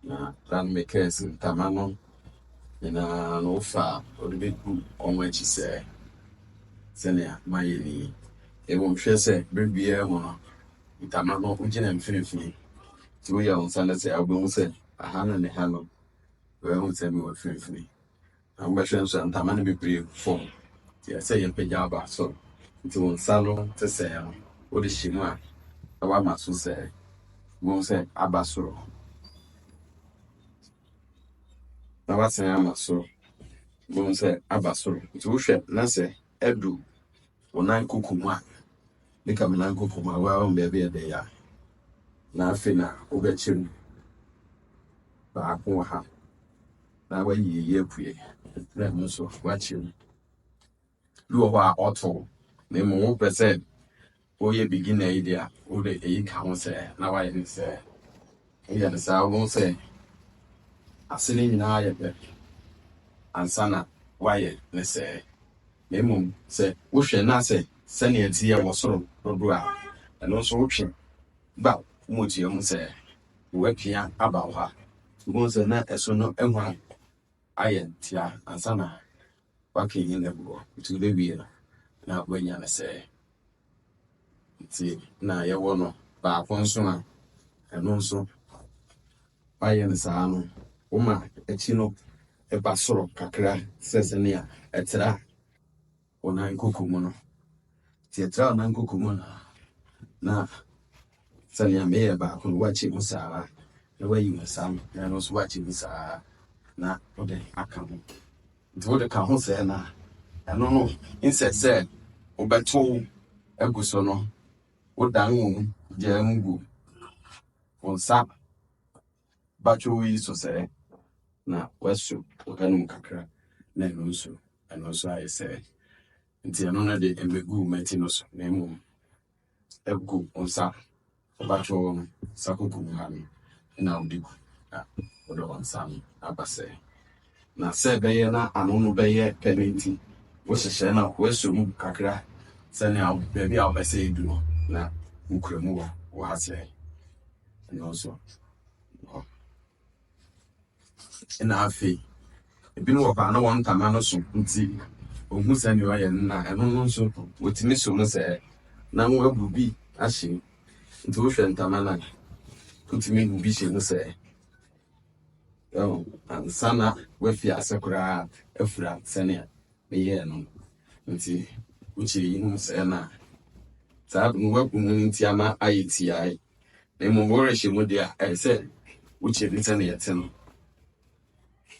na plan makers ntamano na no fa odebeku onwachi sene mayeni ewo mhwe se bebia mo no ntamano ugina mfinifini ti wo ya onsana se abu se ahana ne hano we ho se mi wo mfinifini na mbehwe nso ntamano bebre form ti se ye pagya ba so ti won salo te se ya wo de shimu a wa maso se wo se abasoro na wasen amaso wo se abasoro ti wo hwe na se edu wonan kokoma nika menan kokoma wa on bebe ya de ya na afina obechim ba ko ha na wa yiye pue na mo so wachim lu ho a auto na mo percent o ye beginner idea o de e ka ho se na wa ye se ya de sa wo se asini nyina ya be ansana wa ye ne se memo se wo hwe na se sani enti ya wosoro rodo a eno so wo twe ba mo tie mu se wo apia aba ho mo se na eso no enwa aye tia ansana wa ke yin lebuo to the wi na wanya na se ti na ye wo no ba konso na eno so aye ne sa no wo ma echi no e ba soro kakra sesene a etra ona nkokomu no ti etra ona nkokomu na sani me ba ko wachi musara na wayi musam na no so wachi musara na ode aka ho nti ode ka ho se na ano no insese obeto eguso no odan wo je ngu onsa bacho yi so se na wesu okanum kakra na no so ayi se nti ano na de embegu meti no so na emu egu onsa bacho sakuku hani na udiku na odo onsa abase na se beye na ano no beye penalty wo hyehyɛ na wesu mu kakra sani a baby a obese edu na ukramu wo hase no so na afi ebinu wo pa na won tama no so nti ohun sani wa ye na eno no so wotimi so no se na wo abubi ahye nti wo hwɛ ntama na wotimi bubi hye no se ansana wafi asakura afura sani beye no nti uchi yin se na tab no waku nti ama ayeti ai na mo wore hye mo dia ai se uchi bi sani yete no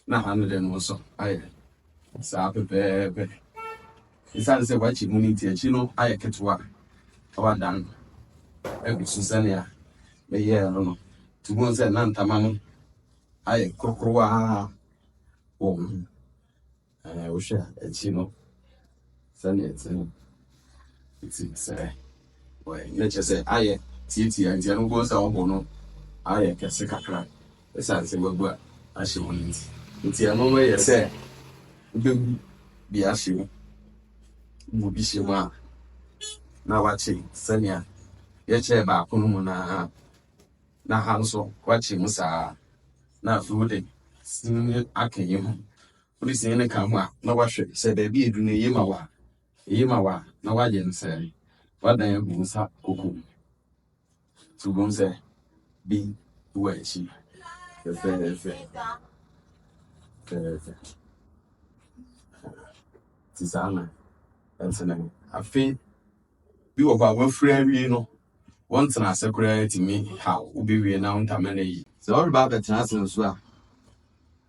na hanu de no so ai sa pepe isa se wachi mu nti achi no ai ketwa awadan egusu sani a beye no tumo se na ntama no ai kokrowa wo wo hye achi no sani yete no ti se we neche se aye titi anti anu go sa wo no aye kese kakra esa se gbagbu a ahye won nti anu no ye se be bi ahye mu bi hye ma na wachi sania ye che ba ko no mu na hanso wachi musa na frude sin akenye ho polisi ne ka mu a na wahwe se ba bi edu ne yima wa na waje nse wadan ya busa koku tubonse bi wechi efe tisana ensena afi bi wo ba wafura wi no won tena sekura timi ha obi wi na ntama na yi so all ba betena senso a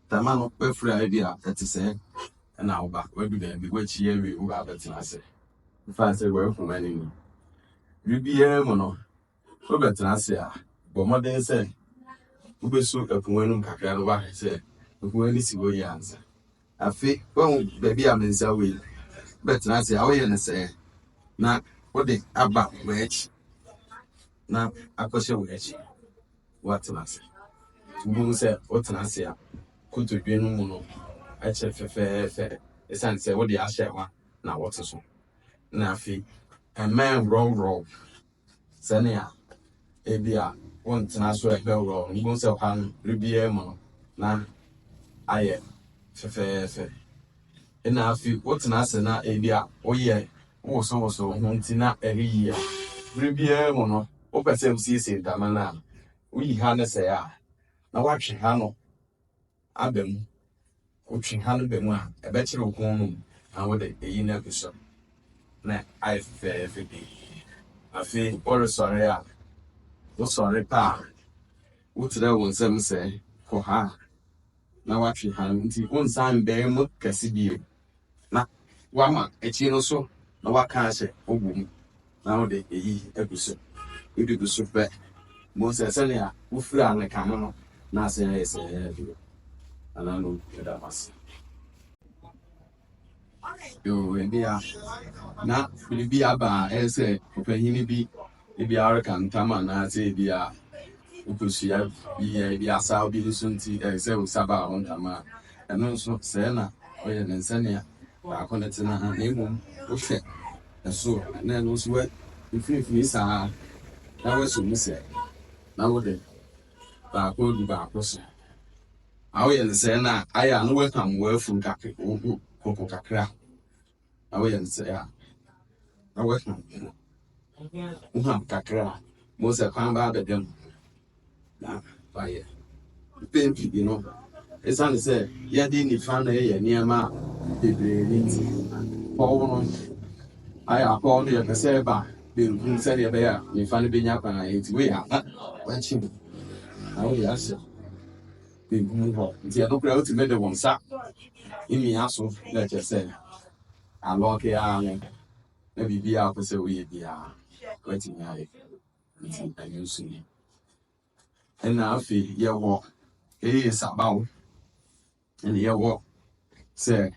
tama no wafura bi a etise na wo ba wadu da bi wachi ya wi wo ba betena se fa se we fu mani ni bibia mo no wo betena se a bo modern se wo besu apunwanu kakra no wa se apunwani si wo yanza afi won baby amenza we betena se a wo ye ne se na wo de aba wechi na akoshe wechi watena se tubu se wo tena se a kotodwe no mu no a che fefe esan se wo de ahye wa na wo so na afi a man roll sania ebia won't so a bell roll, and won't sell hand, Rubiemo, na aye, fefe. And I feel what's an answer na area, oh yeah, also, wanting not every year. Rubiemo, open some season, Damana. We hana say, now watching Hano, Abem, watching Hano Bema, a better of home, and with a yin episode. Na I fair every day. I feel or sorry, no sorry, pa. What there was some say for her. Now watching hand, one sign bear more cassidy. Na Wama, a chino so, no what can say, oh boom. Now the episode. You do super. Most essentially, who flew on the camera, now say I say, and I know that was. Yo, and na biribi aba ɛsɛ ɔpanyin bi ebi areka ntam anaasɛ ebi a wokosua bi asaw bi nso nti ɛsɛ wosaba a wɔntam a ɛno nso sɛɛ na ɔyɛ ne nsɛnea baako ne tena ha na mmom wohwɛ ɛso na ɛno nso mfimfini saa na wɔaso mu sɛ na wode baako du baako so a woyɛ ne sɛɛ na ayɛ a na woakam wɔafum koko kakra na woyɛ ne sɛɛ a na wɔakam kakra most of kwan ba them na fire paint you know it's on say yeah dey ni fan e near ma bebree for I are called the say ba be say e be ya ni fan be nya kwan e ti we ya wanchi na we ya se be hu ho ti ya no kra uti me de won sa imi aso na che say alo ke ya na bibia ko se we bia wati nya e ti anyusu ni and now fe ye wo sabaw and ye wo say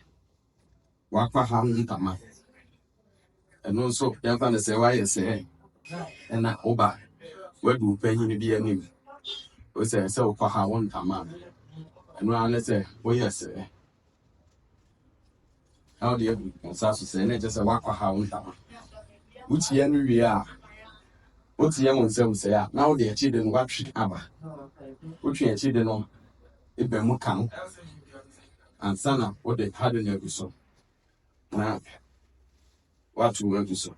wakwa ha ntama and also ya fa na say why say and na oba wadu panyin bi anim o say wakwa ha ntama and no say o yes how do you say say na just wakwa ha ntama uti ya no wi a uti ya mo nsem say a now the chi de no watwe aba uti ya chi de no ebe mu kan ansana what they had in every so na what you want to so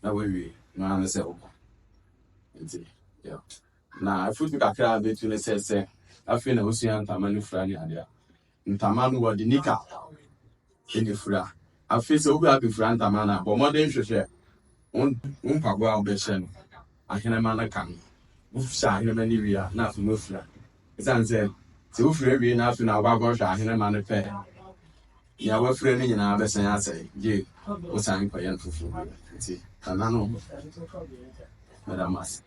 na we na say oba nti yeah na if you kakra be to say afi na osuya ntama ni fra ni ade ntama no wodi nika eni fra afi se obi abi fra ntama na bo modern hwehwe un pagwa obeshe no ahene ma na kan ufsa ahene ma ni wia na afi mo fra izanze ti ufre wi na afi na ba go hwa ahene ma ne pe ya wa fre ni nyina be san asai je o san ko yan fufu ti kanano madam mas